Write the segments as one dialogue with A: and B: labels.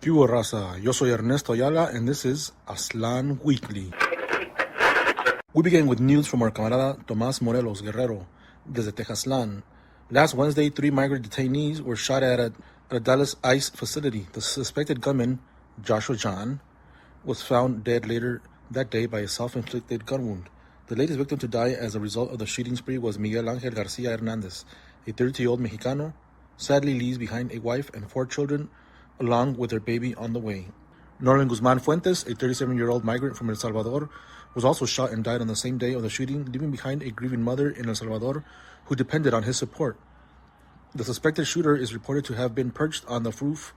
A: ¿Qué hubo, raza? Yo soy Ernesto Ayala, and this is Aztlán Weekly. We begin with news from our camarada Tomás Morelos Guerrero, desde Tejaslan. Last Wednesday, 3 migrant detainees were shot at a Dallas ICE facility. The suspected gunman, Joshua John, was found dead later that day by a self-inflicted gun wound. The latest victim to die as a result of the shooting spree was Miguel Ángel García Hernández, a 32-year-old Mexicano, sadly leaves behind a wife and 4 children, along with their baby on the way. Norman Guzman Fuentes, a 37-year-old migrant from El Salvador, was also shot and died on the same day of the shooting, leaving behind a grieving mother in El Salvador who depended on his support. The suspected shooter is reported to have been perched on the roof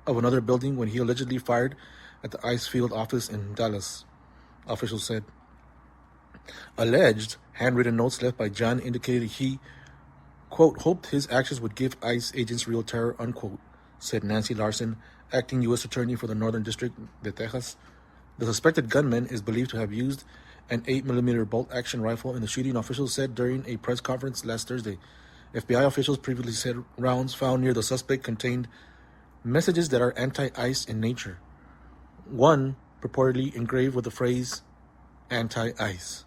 A: of another building when he allegedly fired at the ICE field office in Dallas, officials said. Alleged handwritten notes left by John indicated he, quote, hoped his actions would give ICE agents real terror, unquote, said Nancy Larson, acting U.S. Attorney for the Northern District de Texas. The suspected gunman is believed to have used an 8mm bolt-action rifle in the shooting, officials said during a press conference last Thursday. FBI officials previously said rounds found near the suspect contained messages that are anti-ICE in nature. One purportedly engraved with the phrase, anti-ICE.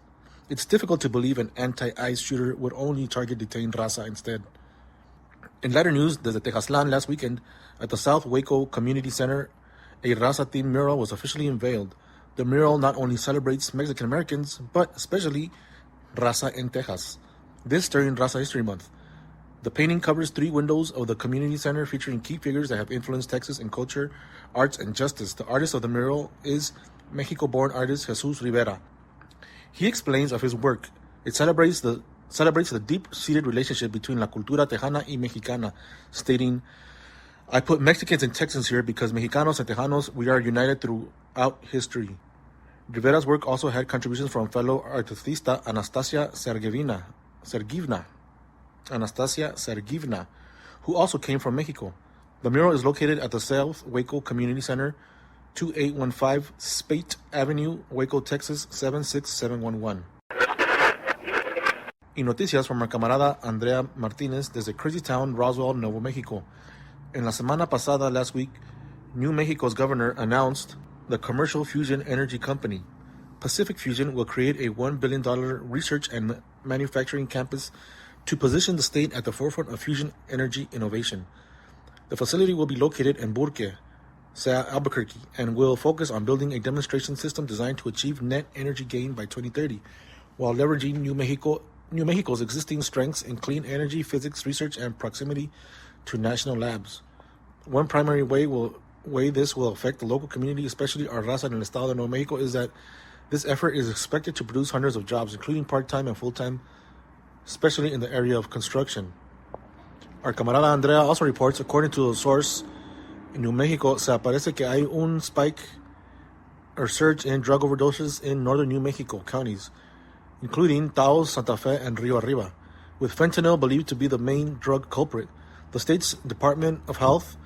A: It's difficult to believe an anti-ICE shooter would only target detained raza instead. In latter news, desde Tejaslan last weekend, at the South Waco Community Center, a raza-themed mural was officially unveiled. The mural not only celebrates Mexican Americans, but especially raza en Tejas. This during Raza History Month. The painting covers 3 windows of the community center featuring key figures that have influenced Texas in culture, arts, and justice. The artist of the mural is Mexico-born artist Jesus Rivera. He explains of his work. It celebrates the deep-seated relationship between la cultura tejana y mexicana, stating, I put Mexicans and Texans here because Mexicanos and Tejanos, we are united throughout history. Rivera's work also had contributions from fellow artista Anastasia Sergivna, who also came from Mexico. The mural is located at the South Waco Community Center, 2815 Spate Avenue, Waco, Texas, 76711. Y noticias from our camarada Andrea Martinez desde Crazy Town, Roswell, Nuevo Mexico. En la semana pasada, last week, New Mexico's governor announced the commercial fusion energy company. Pacific Fusion will create a $1 billion research and manufacturing campus to position the state at the forefront of fusion energy innovation. The facility will be located in Burque, Albuquerque, and will focus on building a demonstration system designed to achieve net energy gain by 2030, while leveraging New Mexico's existing strengths in clean energy, physics, research, and proximity to national labs. One primary way this will affect the local community, especially our raza en el estado de Nuevo Mexico, is that this effort is expected to produce hundreds of jobs, including part-time and full-time, especially in the area of construction. Our camarada Andrea also reports, according to a source in New Mexico, se aparece que hay un spike or surge in drug overdoses in northern New Mexico counties, including Taos, Santa Fe, and Rio Arriba, with fentanyl believed to be the main drug culprit. The state's Department of Health,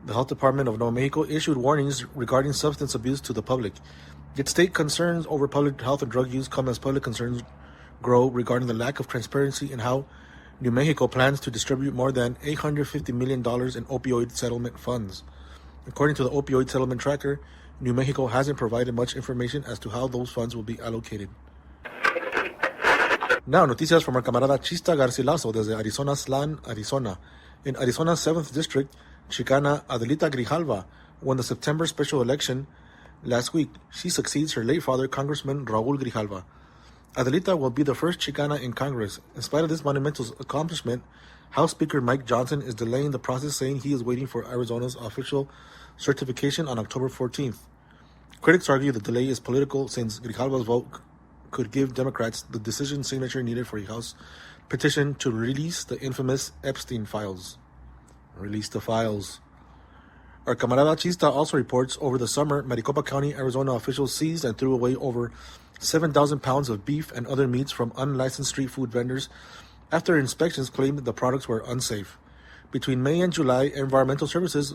A: the Health Department of Nuevo Mexico, issued warnings regarding substance abuse to the public. Yet state concerns over public health and drug use come as public concerns grow regarding the lack of transparency in how New Mexico plans to distribute more than $850 million in opioid settlement funds. According to the opioid settlement tracker, New Mexico hasn't provided much information as to how those funds will be allocated. Now, noticias from our camarada Chista Garcilaso desde Arizona Slan, Arizona. In Arizona's 7th District, Chicana Adelita Grijalva won the September special election last week. She succeeds her late father, Congressman Raul Grijalva. Adelita will be the first Chicana in Congress. In spite of this monumental accomplishment, House Speaker Mike Johnson is delaying the process, saying he is waiting for Arizona's official certification on October 14th. Critics argue the delay is political since Grijalva's vote could give Democrats the decision signature needed for a House petition to release the infamous Epstein files. Release the files. Our camarada Chista also reports, over the summer, Maricopa County, Arizona officials seized and threw away over 7,000 pounds of beef and other meats from unlicensed street food vendors after inspections claimed the products were unsafe. Between May and July, environmental services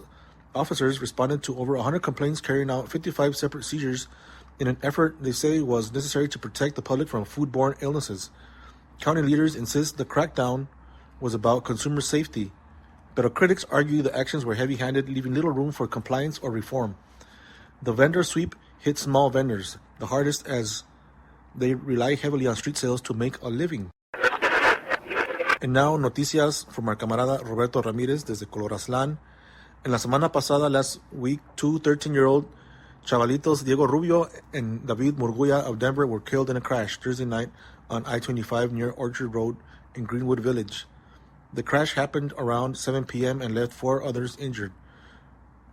A: officers responded to over 100 complaints, carrying out 55 separate seizures in an effort they say was necessary to protect the public from foodborne illnesses. County leaders insist the crackdown was about consumer safety, but critics argue the actions were heavy-handed, leaving little room for compliance or reform. The vendor sweep hit small vendors the hardest as they rely heavily on street sales to make a living. And now, noticias from our camarada Roberto Ramirez desde Colorazlan. En la semana pasada, last week, two 13-year-old chavalitos, Diego Rubio and David Murguia of Denver, were killed in a crash Thursday night on I-25 near Orchard Road in Greenwood Village. The crash happened around 7 p.m. and left 4 others injured.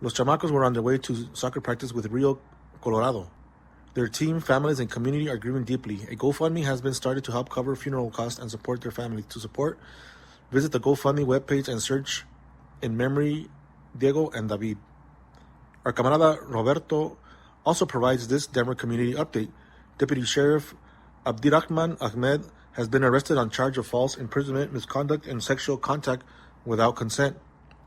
A: Los chamacos were on their way to soccer practice with Rio Colorado. Their team, families, and community are grieving deeply. A GoFundMe has been started to help cover funeral costs and support their family. To support, visit the GoFundMe webpage and search in memory Diego and David. Our camarada Roberto also provides this Denver community update. Deputy Sheriff Abdirahman Ahmed has been arrested on charge of false imprisonment, misconduct, and sexual contact without consent.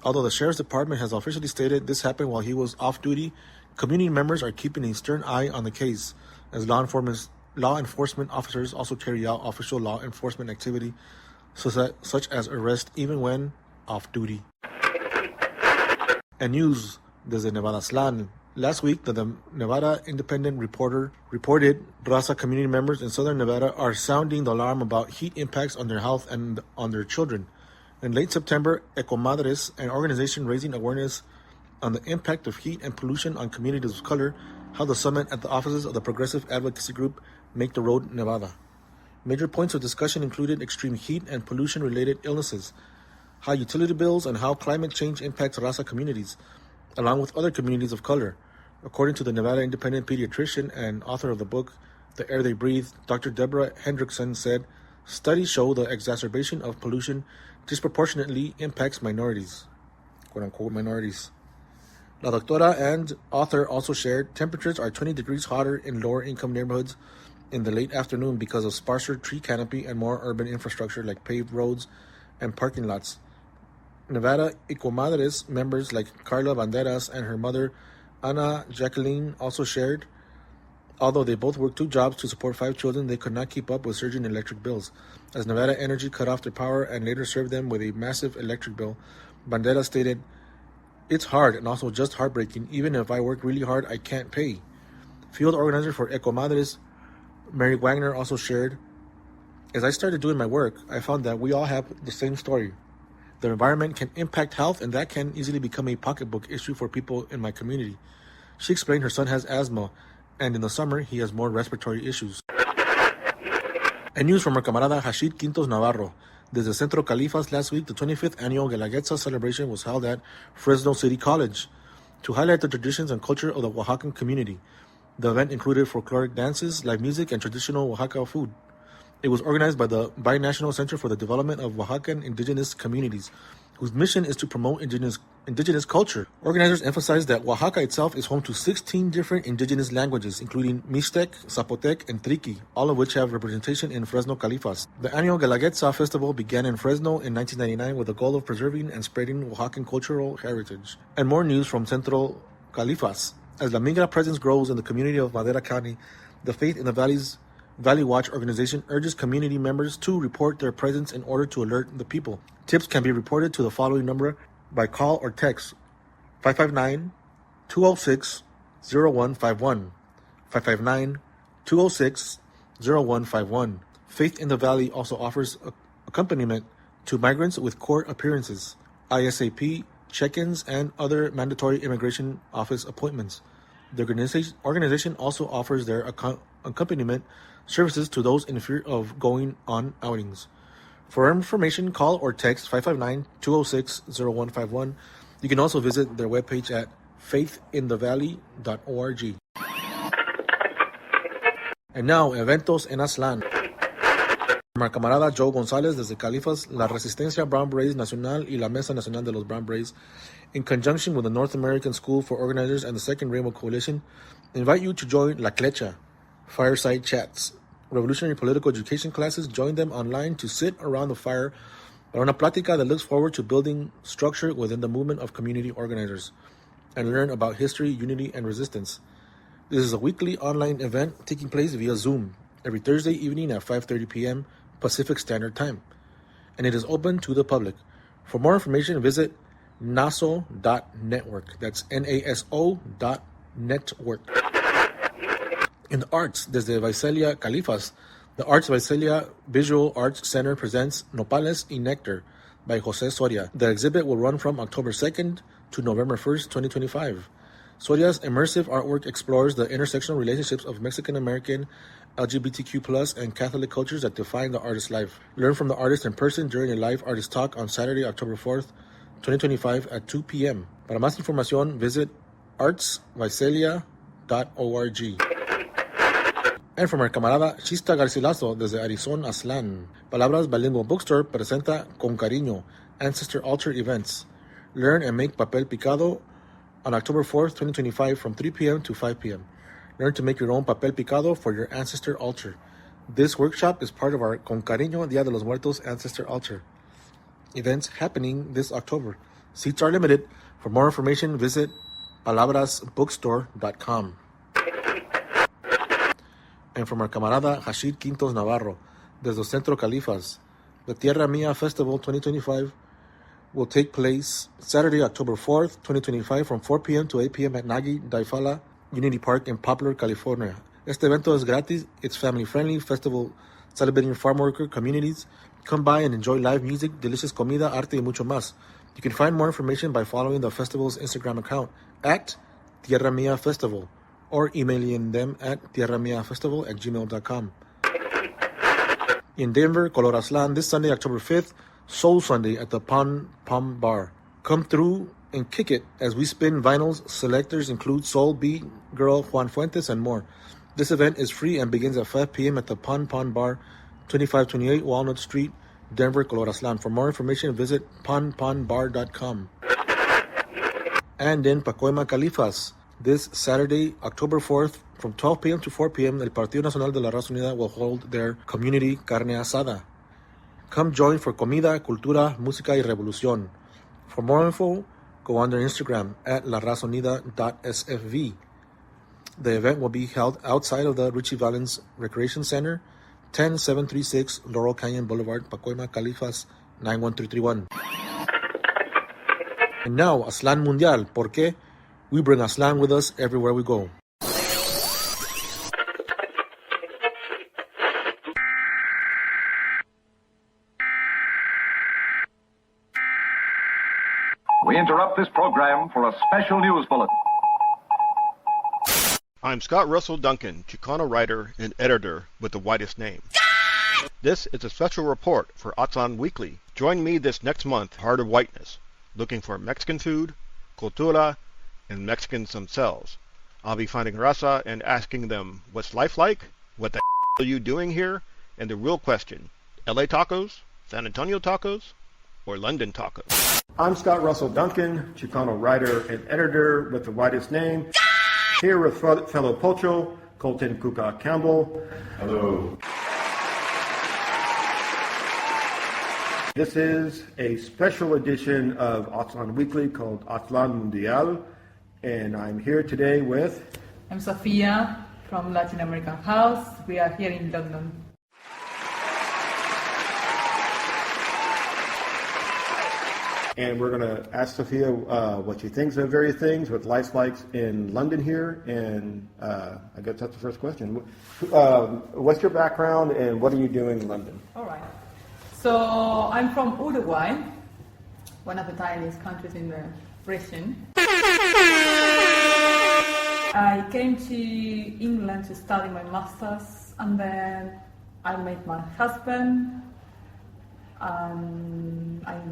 A: Although the Sheriff's Department has officially stated this happened while he was off duty, community members are keeping a stern eye on the case, as law enforcement officers also carry out official law enforcement activity, such as arrest even when off duty. And news desde Nevada-Slan. Last week, the Nevada Independent Reporter reported Raza community members in southern Nevada are sounding the alarm about heat impacts on their health and on their children. In late September, Ecomadres, an organization raising awareness on the impact of heat and pollution on communities of color, held a summit at the offices of the Progressive Advocacy Group Make the Road Nevada. Major points of discussion included extreme heat and pollution-related illnesses, high utility bills, and how climate change impacts Raza communities, along with other communities of color. According to the Nevada Independent pediatrician and author of the book, The Air They Breathe, Dr. Deborah Hendrickson said, studies show the exacerbation of pollution disproportionately impacts minorities, quote-unquote minorities. La doctora and author also shared temperatures are 20 degrees hotter in lower-income neighborhoods in the late afternoon because of sparser tree canopy and more urban infrastructure like paved roads and parking lots. Nevada Ecomadres members like Carla Banderas and her mother, Ana Jacqueline, also shared. Although they both worked 2 jobs to support 5 children, they could not keep up with surging electric bills. As Nevada Energy cut off their power and later served them with a massive electric bill, Banderas stated, "It's hard and also just heartbreaking. Even if I work really hard, I can't pay." Field organizer for Ecomadres, Mary Wagner, also shared, "As I started doing my work, I found that we all have the same story. The environment can impact health, and that can easily become a pocketbook issue for people in my community." She explained her son has asthma, and in the summer, he has more respiratory issues. And news from our camarada Hashid Quintos Navarro. Desde Centro Califas last week, the 25th annual Guelaguetza celebration was held at Fresno City College to highlight the traditions and culture of the Oaxacan community. The event included folkloric dances, live music, and traditional Oaxaca food. It was organized by the Binational Center for the Development of Oaxacan Indigenous Communities, whose mission is to promote indigenous culture. Organizers emphasized that Oaxaca itself is home to 16 different indigenous languages, including Mixtec, Zapotec, and Triqui, all of which have representation in Fresno Califas. The annual Guelaguetza Festival began in Fresno in 1999 with the goal of preserving and spreading Oaxacan cultural heritage. And more news from Central Califas. As La Migra presence grows in the community of Madera County, the Faith in the Valley Watch organization urges community members to report their presence in order to alert the people. Tips can be reported to the following number by call or text: 559-206-0151, 559-206-0151. Faith in the Valley also offers accompaniment to migrants with court appearances, ISAP check-ins, and other mandatory immigration office appointments. The organization also offers their accompaniment services to those in fear of going on outings. For information, call or text 559-206-0151. You can also visit their webpage at faithinthevalley.org. And now, eventos en Aztlán. From our camarada Joe González desde Califas, La Resistencia Brown Berets Nacional y la Mesa Nacional de los Brown Berets, in conjunction with the North American School for Organizers and the Second Rainbow Coalition, invite you to join La Clecha Fireside Chats. Revolutionary political education classes. Join them online to sit around the fire or on a plática that looks forward to building structure within the movement of community organizers and learn about history, unity, and resistance. This is a weekly online event taking place via Zoom every Thursday evening at 5:30 p.m. Pacific Standard Time, and it is open to the public. For more information, visit naso.network. That's NASO.network. In the arts, desde Visalia Califas, the Arts Visalia Visual Arts Center presents Nopales y Nectar by Jose Soria. The exhibit will run from October 2nd to November 1st, 2025. Soria's immersive artwork explores the intersectional relationships of Mexican-American, LGBTQ+, and Catholic cultures that define the artist's life. Learn from the artist in person during a live artist talk on Saturday, October 4th, 2025 at 2 p.m. Para más información, visit artsvisalia.org. And from our camarada Chista Garcilaso desde Arizona, Aztlán, Palabras Bilingual Bookstore presenta Con Cariño Ancestor Altar Events. Learn and make papel picado on October 4th, 2025 from 3 p.m. to 5 p.m. Learn to make your own papel picado for your ancestor altar. This workshop is part of our Con Cariño Dia de los Muertos Ancestor Altar events happening this October. Seats are limited. For more information, visit palabrasbookstore.com. And from our camarada Hashid Quintos Navarro, desde Centro Califas, the Tierra Mía Festival 2025 will take place Saturday, October 4th, 2025 from 4 p.m. to 8 p.m. at Nagi Daifala Unity Park in Poplar, California. Este evento es gratis. It's family-friendly festival celebrating farm worker communities. Come by and enjoy live music, delicious comida, arte, y mucho más. You can find more information by following the festival's Instagram account at Tierra Mía Festival or emailing them at tierramiafestival@gmail.com. In Denver, Colorazlan, this Sunday, October 5th, Soul Sunday at the Pom Pom Bar. Come through and kick it as we spin vinyls. Selectors include Soul Beat Girl, Juan Fuentes, and more. This event is free and begins at 5 p.m. at the Pom Pom Bar, 2528 Walnut Street, Denver, Colorazlan. For more information, visit ponponbar.com. And in Pacoima, Califas, this Saturday, October 4th, from 12 p.m. to 4 p.m., El Partido Nacional de la Raza Unida will hold their community carne asada. Come join for comida, cultura, música y revolución. For more info, go on their Instagram at larazonida.sfv. The event will be held outside of the Richie Valens Recreation Center, 10736 Laurel Canyon Boulevard, Pacoima, Califas, 91331. And now, Aztlán Mundial. ¿Por qué? We bring Aztlán with us everywhere we go.
B: We interrupt this program for a special news bulletin.
C: I'm Scott Russell Duncan, Chicano writer and editor with the widest name. This is a special report for Aztlán Weekly. Join me this next month, Heart of Whiteness, looking for Mexican food, cultura, and Mexicans themselves. I'll be finding raza and asking them, what's life like? What the are you doing here? And the real question, LA tacos, San Antonio tacos, or London tacos?
D: I'm Scott Russell Duncan, Chicano writer and editor with the widest name. Here with fellow Pocho, Colton Kuka Campbell.
B: Hello.
D: This is a special edition of Aztlán Weekly called Aztlán Mundial, and I'm here today with...
E: I'm Sofia from Latin American House. We are here in London.
D: And we're going to ask Sophia what she thinks of various things, what life's like in London here, and I guess that's the first question. What's your background and what are you doing in London?
E: All right. So I'm from Uruguay, one of the tiniest countries in the region. I came to England to study my master's, and then I met my husband. I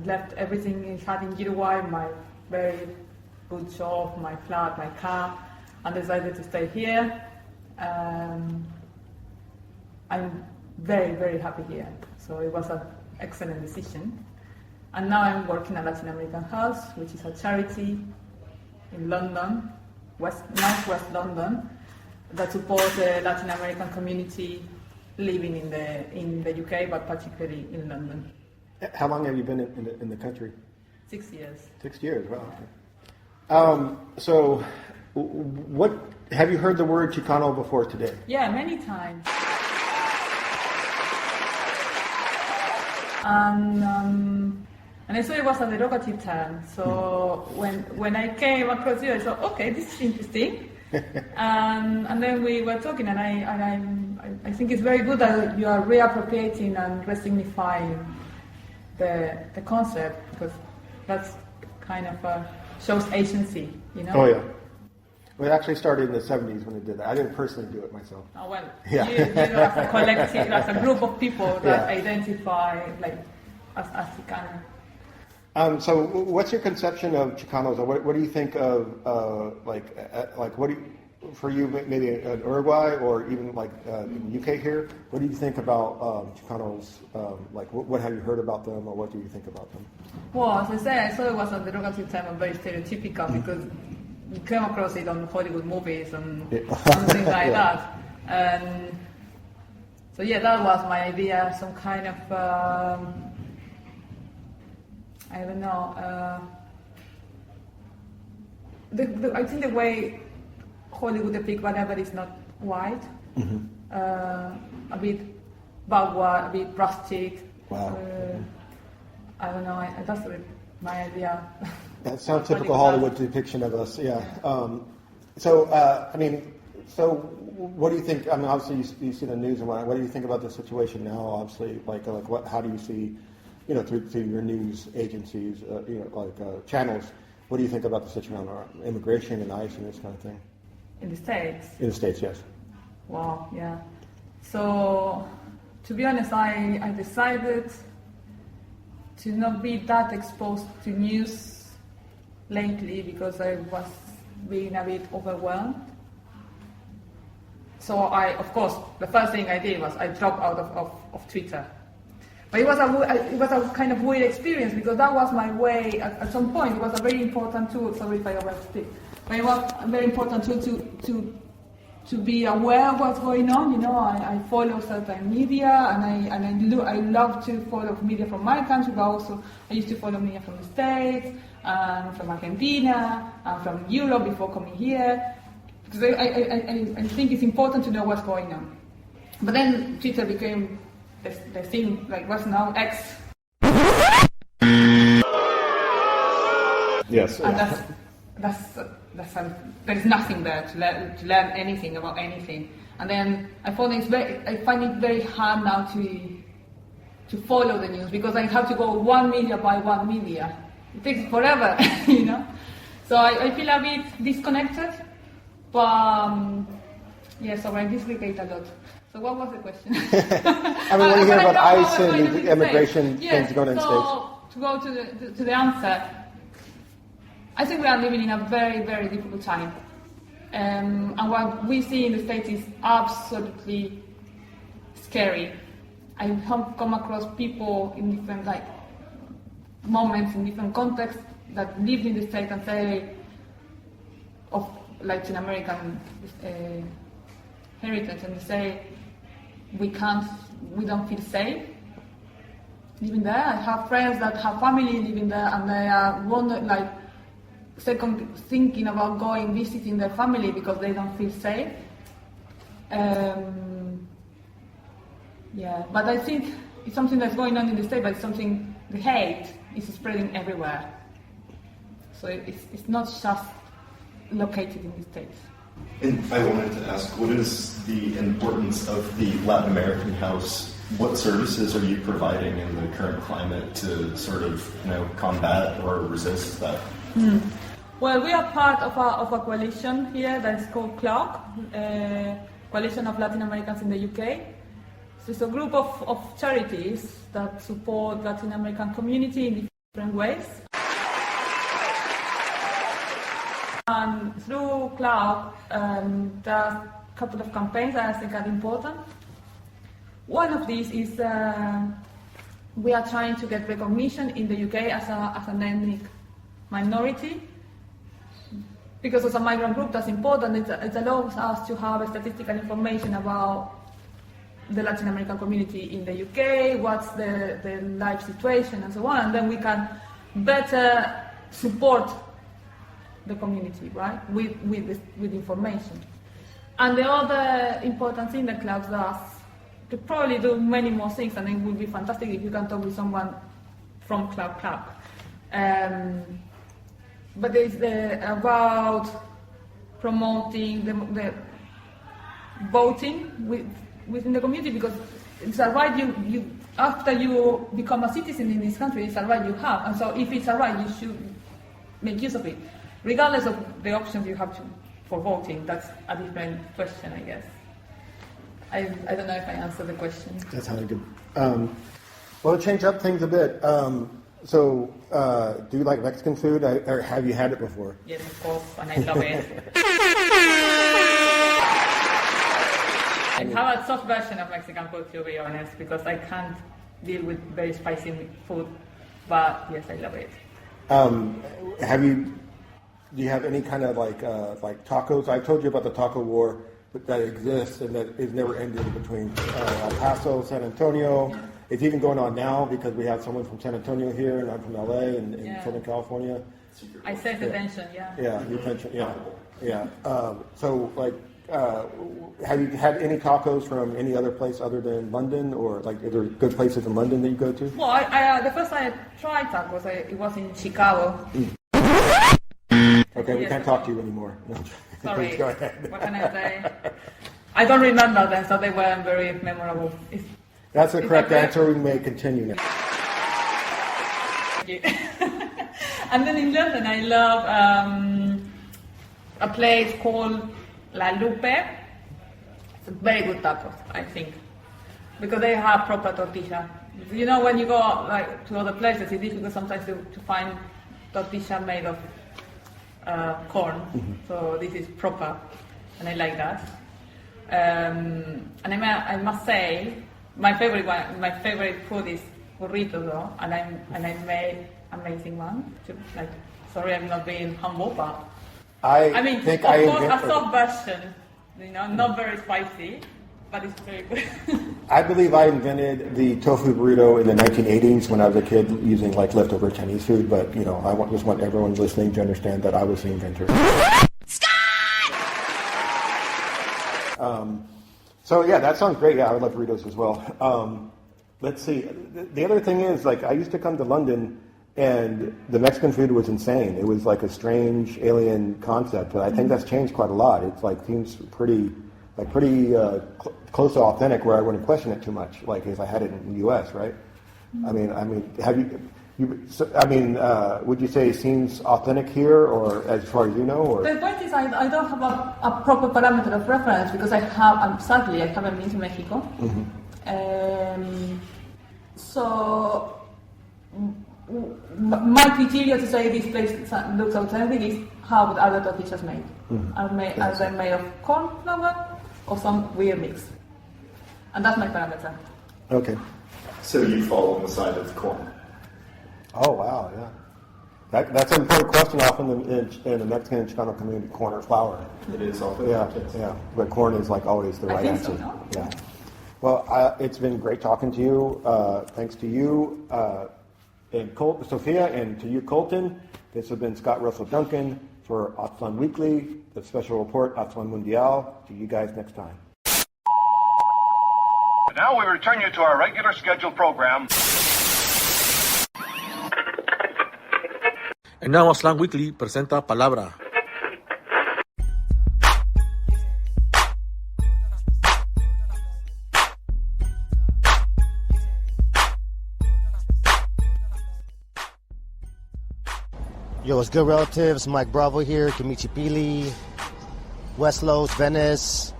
E: left everything I had in Uruguay, my very good job, my flat, my car, and decided to stay here. I'm very, very happy here. So it was an excellent decision. And now I'm working at Latin American House, which is a charity in London, Northwest London, that supports the Latin American community living in the UK, but particularly in London.
D: How long have you been in the country?
E: 6 years.
D: 6 years, wow. So, what have you heard the word Chicano before today?
E: Yeah, many times. And And I saw it was a derogative term. So when I came across you, I thought, okay, this is interesting. And then we were talking, and I think it's very good that you are reappropriating and resignifying the concept, because that's kind of shows agency, you know?
D: Oh, yeah. Well, it actually started in the 70s when it did that. I didn't personally do it myself.
E: Oh, well,
D: Yeah.
E: you as a collective, as a group of people that identify like as Chicano.
D: So what's your conception of Chicanos? Or what do you think of, what do you, for you, maybe in Uruguay or even like in the UK here, what do you think about Chicanos? What have you heard about them, or what do you think about them?
E: Well, as I said, I saw it was a derogative term and very stereotypical because we came across it on Hollywood movies and things like that. And so yeah, that was my idea, some kind of, I don't know, I think the way Hollywood depicts whatever is not white, a bit backward, a bit rustic.
D: Wow.
E: I don't know, that's my idea.
D: That sounds typical Hollywood depiction of us, yeah. So what do you think? I mean, obviously you see the news and what do you think about the situation now? Obviously, how do you see, through your news agencies, channels? What do you think about the situation around immigration and ICE and this kind of thing?
E: In the States?
D: In the States, yes.
E: Wow, yeah. So, to be honest, I decided to not be that exposed to news lately because I was being a bit overwhelmed. So of course, the first thing I did was I dropped out of Twitter. But it was a kind of weird experience because that was my way, at some point, it was a very important tool, sorry if I overspeak, but it was a very important tool to be aware of what's going on. I follow certain media and I love to follow media from my country, but also I used to follow media from the States, from Argentina, from Europe before coming here, because I think it's important to know what's going on. But then Twitter became the thing, like what's now X.
D: Yes.
E: And there's nothing there to learn anything about anything. And then I find it very hard now to follow the news because I have to go one media by one media. It takes forever, So I feel a bit disconnected, but so I disregard a lot. So what was the question?
D: I mean, when you hear about ICE and the immigration things going on in the States.
E: To go to the answer, I think we are living in a very, very difficult time. And what we see in the States is absolutely scary. I have come across people in different moments, in different contexts, that lived in the States and say, of Latin American heritage, and they say, we don't feel safe living there. I have friends that have family living there and they are thinking about visiting their family because they don't feel safe. But I think it's something that's going on in the States, but it's something, the hate is spreading everywhere. So it's not just located in the States.
F: And I wanted to ask, what is the importance of the Latin American House? What services are you providing in the current climate to sort of, combat or resist that?
E: Well, we are part of a coalition here that is called CLOC, Coalition of Latin Americans in the UK. So it's a group of charities that support Latin American community in different ways. And through CLOC, there are a couple of campaigns that I think are important. One of these is we are trying to get recognition in the UK as an ethnic minority. Because as a migrant group, that's important. It allows us to have statistical information about the Latin American community in the UK, what's the life situation, and so on. And then we can better support the community, right, with information. And the other important thing that CLOC does, to probably do many more things, and it would be fantastic if you can talk with someone from Club. But there's about promoting the voting within the community, because it's a right you after you become a citizen in this country, it's a right you have, and so if it's a right, you should make use of it, regardless of the options you have for voting. That's a different question, I guess. I don't know if I answered the question.
D: That sounded good. Well, to change up things a bit, so do you like Mexican food, or have you had it before?
E: Yes, of course, and I love it. I have a soft version of Mexican food, to be honest, because I can't deal with very spicy food, but yes, I love it. Do you have any kind of like tacos? I told you about the taco war that exists and that is never ending between El Paso, San Antonio. Yeah. It's even going on now because we have someone from San Antonio here, and I'm from LA and Southern California. I said the tension,
D: Yeah, you mentioned, yeah. So, like, have you had any tacos from any other place other than London, or like, are there good places in London that you go to?
E: Well, the first time I tried tacos, it was in Chicago.
D: Okay, we can't talk to you anymore.
E: Sorry.
D: Go ahead.
E: What can I say? I don't remember them, so they weren't very memorable.
D: That's the correct answer. We may continue now.
E: Thank you. And then in London, I love a place called La Lupe. It's very good tacos, I think, because they have proper tortilla. You know, when you go like to other places, it's difficult sometimes to find tortilla made of corn. Mm-hmm. So this is proper, and I like that. And I must say, my favorite food is burrito, though, and I made amazing one. Sorry, I'm not being humble, but I mean, of course, a soft version, not very spicy, but it's very good.
D: I believe I invented the tofu burrito in the 1980s when I was a kid using like leftover Chinese food, but I just want everyone listening to understand that I was the inventor. So yeah, that sounds great. Yeah, I would love burritos as well. Let's see. The other thing is, like, I used to come to London, and the Mexican food was insane. It was like a strange alien concept, but I think that's changed quite a lot. It's like seems pretty close to authentic, where I wouldn't question it too much, like if I had it in the U.S. Right? I mean, have you? Would you say it seems authentic here, or as far as you know? Or?
E: The point is, I don't have a proper parameter of reference because sadly, I haven't been to Mexico. Mm-hmm. So my criteria to say this place looks authentic is how are the tortillas made? Mm-hmm. Are they made of corn flour or some weird mix? And that's my parameter.
D: Okay.
F: So you fall on the side of corn?
D: Oh, wow, yeah. That's an important question often in the Mexican and Chicano community, corn or flour.
F: It is often.
D: Yeah. But corn is like always the right answer.
E: So, no?
D: Yeah. Well, it's been great talking to you. Thanks to you, and Sophia, and to you, Colton. This has been Scott Russell Duncan for Aztlán Weekly, the special report, Aztlán Mundial. See you guys next time.
B: And now we return you to our regular scheduled program.
A: And now Aztlán Weekly presenta Palabra.
G: Yo, what's good, relatives? Mike Bravo here, Kamichipili, West Los, Venice.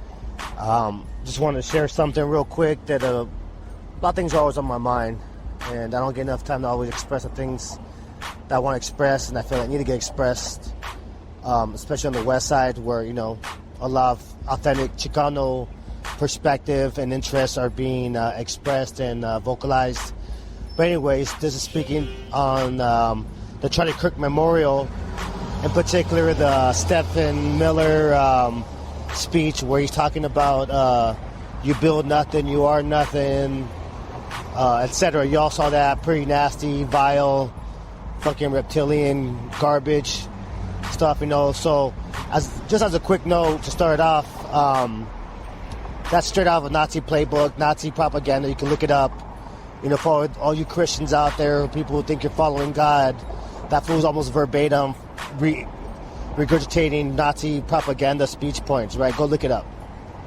G: Just want to share something real quick that a lot of things are always on my mind, and I don't get enough time to always express the things that I want to express, and I feel like need to get expressed, especially on the West Side, where a lot of authentic Chicano perspective and interests are being expressed and vocalized. But anyways, this is speaking on the Charlie Kirk Memorial, in particular the Stephen Miller speech, where he's talking about you build nothing, you are nothing, etc. You all saw that pretty nasty, vile, fucking reptilian garbage stuff, So, as a quick note to start off, that's straight out of a Nazi playbook, Nazi propaganda. You can look it up. For all you Christians out there, people who think you're following God, that fool's almost verbatim regurgitating Nazi propaganda speech points, right? Go look it up.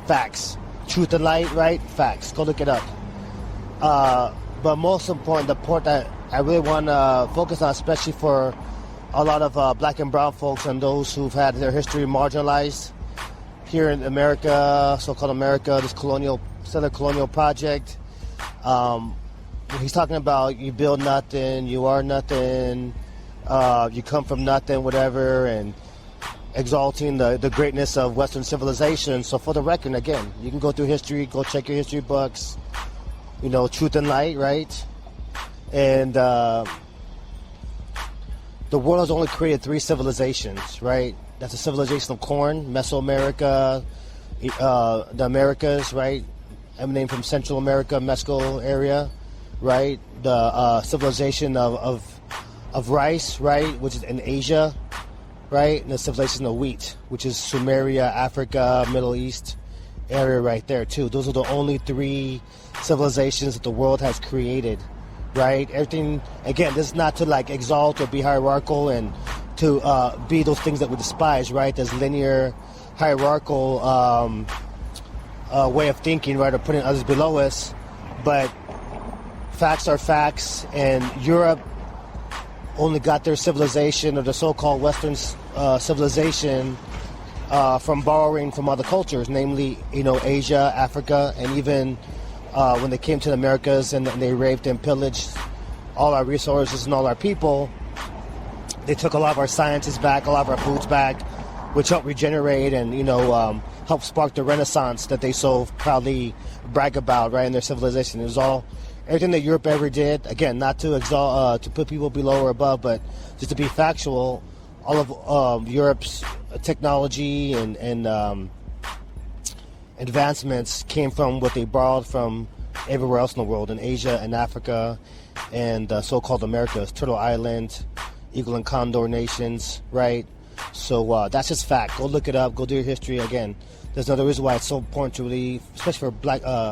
G: Facts. Truth and light, right? Facts. Go look it up. But most important, the point that I really want to focus on, especially for a lot of black and brown folks and those who've had their history marginalized here in America, so-called America, this settler colonial project. He's talking about you build nothing, you are nothing, you come from nothing, whatever, and exalting the greatness of Western civilization. So for the record, again, you can go through history, go check your history books, Truth and Light, right? And the world has only created 3 civilizations, right? That's a civilization of corn, Mesoamerica, the Americas, right? Emanating from Central America, Mexico area, right? The civilization of rice, right? Which is in Asia, right? And the civilization of wheat, which is Sumeria, Africa, Middle East area right there too. Those are the only 3 civilizations that the world has created, right? Everything, again, this is not to exalt or be hierarchical and to be those things that we despise, right? This linear, hierarchical way of thinking, right? Or putting others below us. But facts are facts, and Europe only got their civilization, or the so-called Western civilization, from borrowing from other cultures, namely, Asia, Africa, and even when they came to the Americas and they raped and pillaged all our resources and all our people, they took a lot of our sciences back, a lot of our foods back, which helped regenerate and, helped spark the Renaissance that they so proudly brag about, right, in their civilization. It was all, everything that Europe ever did, again, not to exalt, to put people below or above, but just to be factual, all of Europe's technology and advancements came from what they borrowed from everywhere else in the world, in Asia and Africa and so-called Americas, Turtle Island, Eagle and Condor nations, right? So that's just fact. Go look it up. Go do your history. Again, there's another reason why it's so important to really, especially for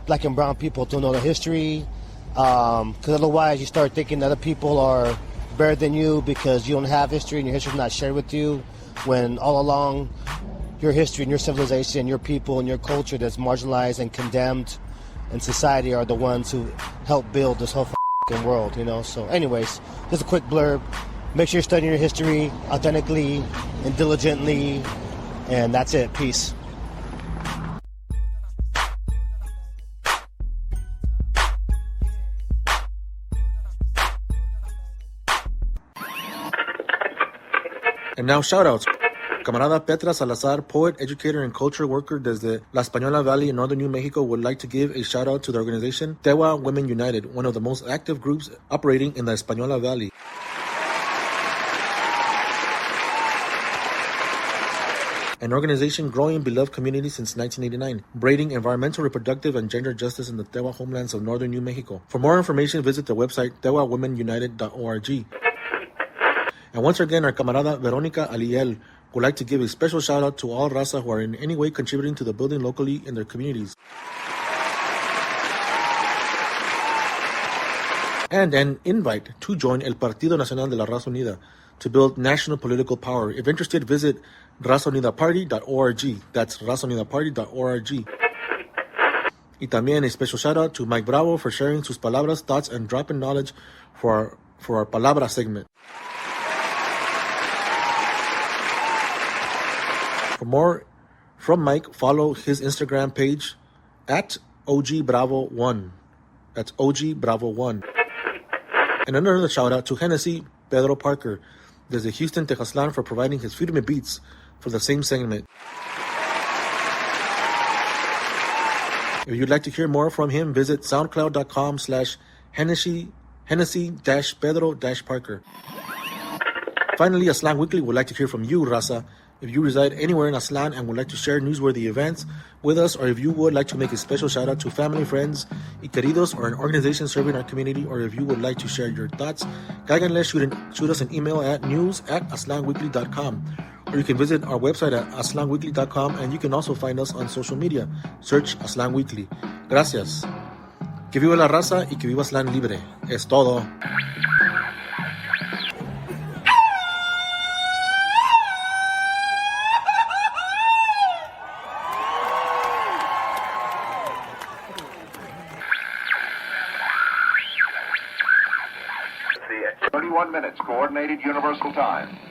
G: black and brown people, to know the history. Because otherwise you start thinking that other people are better than you because you don't have history and your history is not shared with you, when all along your history and your civilization, your people and your culture that's marginalized and condemned in society are the ones who help build this whole world, So anyways, just a quick blurb. Make sure you're studying your history authentically and diligently, and that's it. Peace.
A: And now shout-outs. Camarada Petra Salazar, poet, educator, and culture worker desde La Española Valley in northern New Mexico, would like to give a shout-out to the organization Tewa Women United, one of the most active groups operating in the Española Valley. An organization growing in beloved community since 1989, braiding environmental, reproductive, and gender justice in the Tewa homelands of northern New Mexico. For more information, visit the website tewawomenunited.org. And once again, our camarada Veronica Aliel would like to give a special shout out to all Raza who are in any way contributing to the building locally in their communities. And an invite to join El Partido Nacional de la Raza Unida to build national political power. If interested, visit razaunidaparty.org. That's razaunidaparty.org. Y también a special shout out to Mike Bravo for sharing sus palabras, thoughts, and dropping knowledge for our Palabra segment. For more from Mike, follow his Instagram page at OGBravo1. That's OGBravo1. And another shout out to Hennessy Pedro Parker, desde Houston, Tejaslan, for providing his Firme Beats for the same segment. If you'd like to hear more from him, visit soundcloud.com/Hennessy-Pedro-Parker. Finally, Aztlán Weekly would like to hear from you, Raza. If you reside anywhere in Aztlán and would like to share newsworthy events with us, or if you would like to make a special shout out to family, friends, y queridos, or an organization serving our community, or if you would like to share your thoughts, cáiganle, shoot us an email at news@aztlanweekly.com. Or you can visit our website at aztlanweekly.com, and you can also find us on social media. Search Aztlán Weekly. Gracias. Que viva la raza y que viva Slan Libre. Es todo.
B: The 31 minutes Coordinated Universal Time.